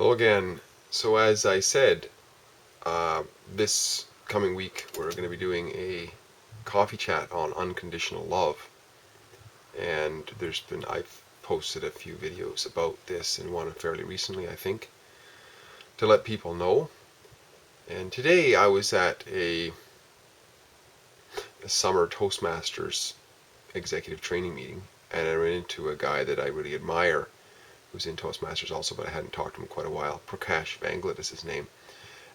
Hello again. So as I said, this coming week we're going to be doing a coffee chat on unconditional love. And I've posted a few videos about this, and one fairly recently, I think, to let people know. And today I was at a summer Toastmasters executive training meeting, and I ran into a guy that I really admire who's in Toastmasters also, but I hadn't talked to him in quite a while. Prakash Venglat is his name.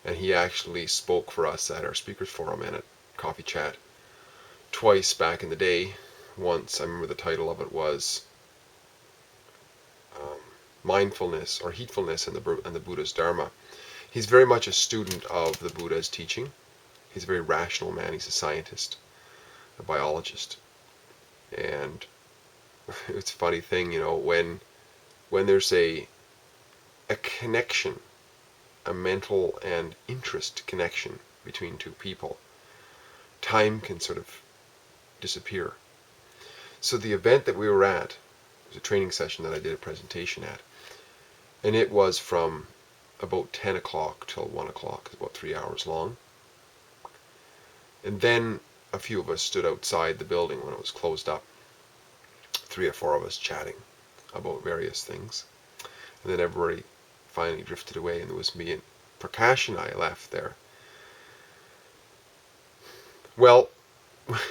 And he actually spoke for us at our speakers forum and at coffee chat twice back in the day. Once, I remember the title of it was Mindfulness or Heedfulness and the Buddha's Dharma. He's very much a student of the Buddha's teaching. He's a very rational man. He's a scientist, a biologist. And it's a funny thing, when there's a connection, a mental and interest connection between two people, time can sort of disappear. So the event that we were at was a training session that I did a presentation at, and it was from about 10 o'clock till 1 o'clock. It's about 3 hours long. And then a few of us stood outside the building when it was closed up, 3 or 4 of us chatting about various things. And then everybody finally drifted away, and there was me and Prakash and I left there. Well,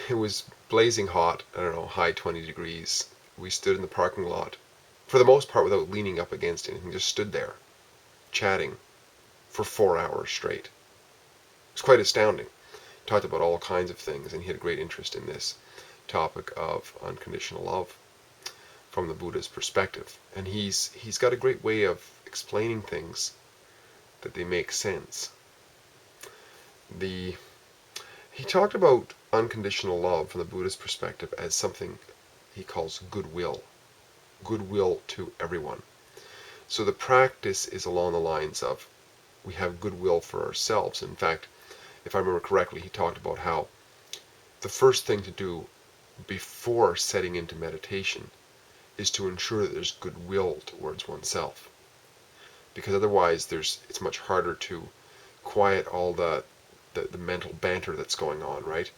it was blazing hot, I don't know, high 20 degrees. We stood in the parking lot, for the most part without leaning up against anything, just stood there, chatting for 4 hours straight. It was quite astounding. Talked about all kinds of things, and he had a great interest in this topic of unconditional love from the Buddha's perspective. And he's got a great way of explaining things that they make sense. He talked about unconditional love from the Buddhist perspective as something he calls goodwill to everyone. So the practice is along the lines of we have goodwill for ourselves. In fact, if I remember correctly, he talked about how the first thing to do before setting into meditation is to ensure that there's goodwill towards oneself. Because otherwise it's much harder to quiet all the mental banter that's going on, right?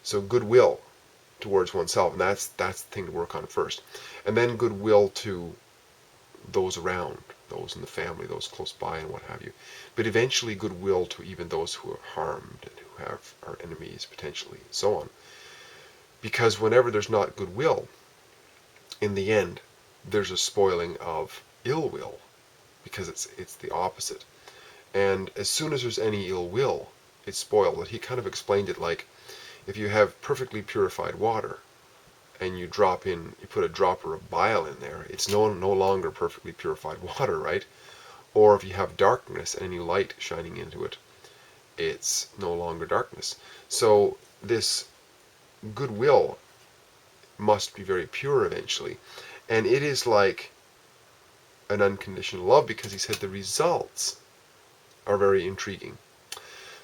So goodwill towards oneself, and that's the thing to work on first. And then goodwill to those around, those in the family, those close by, and what have you. But eventually goodwill to even those who are harmed and who are enemies potentially, and so on. Because whenever there's not goodwill, in the end, there's a spoiling of ill will, because it's the opposite. And as soon as there's any ill will, it's spoiled. He kind of explained it like if you have perfectly purified water and you put a dropper of bile in there, it's no longer perfectly purified water, right? Or if you have darkness and any light shining into it, it's no longer darkness. So this goodwill must be very pure eventually. And it is like an unconditional love, because he said the results are very intriguing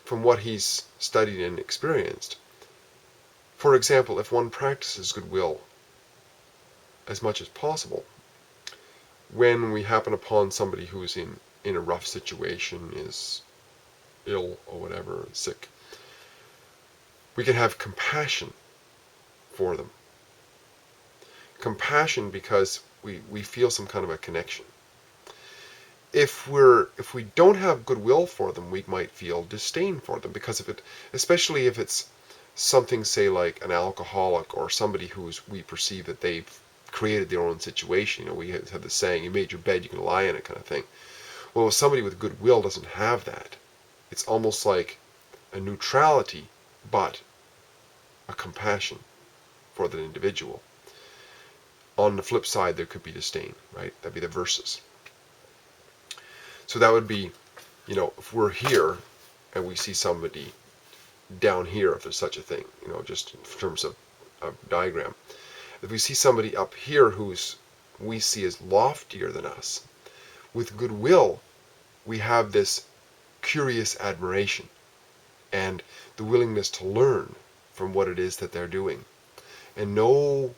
from what he's studied and experienced. For example, if one practices goodwill as much as possible, when we happen upon somebody who's in a rough situation, is ill or whatever, sick, we can have compassion for them. Compassion because we feel some kind of a connection. If we don't have goodwill for them, we might feel disdain for them because of it, especially if it's something, say, like an alcoholic or somebody we perceive that they've created their own situation. We have the saying, you made your bed, you can lie in it, kind of thing. Well, if somebody with goodwill doesn't have that, it's almost like a neutrality, but a compassion for that individual. On the flip side, there could be disdain, right? That'd be the verses. So that would be, if we're here and we see somebody down here, if there's such a thing, just in terms of a diagram. If we see somebody up here we see as loftier than us, with goodwill, we have this curious admiration and the willingness to learn from what it is that they're doing. And no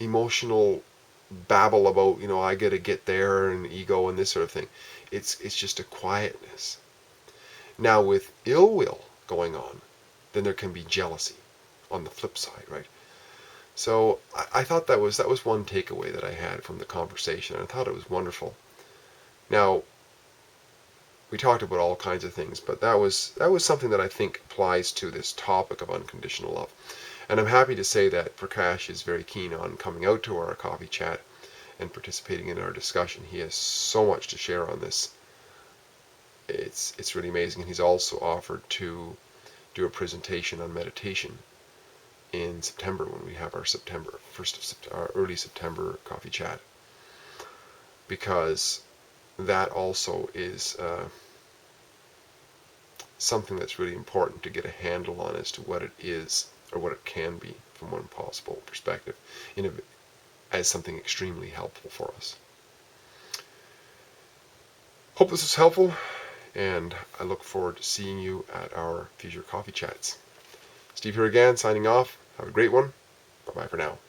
emotional babble about, I got to get there and ego and this sort of thing. It's just a quietness. Now with ill will going on, then there can be jealousy on the flip side, right? So I thought that was one takeaway that I had from the conversation, and I thought it was wonderful. Now, we talked about all kinds of things, but that was something that I think applies to this topic of unconditional love. And I'm happy to say that Prakash is very keen on coming out to our coffee chat and participating in our discussion. He has so much to share on this. It's really amazing. And he's also offered to do a presentation on meditation in September when we have our early September coffee chat, because that also is something that's really important to get a handle on as to what it is or what it can be from one possible perspective as something extremely helpful for us. Hope this was helpful, and I look forward to seeing you at our future coffee chats. Steve here again, signing off. Have a great one. Bye-bye for now.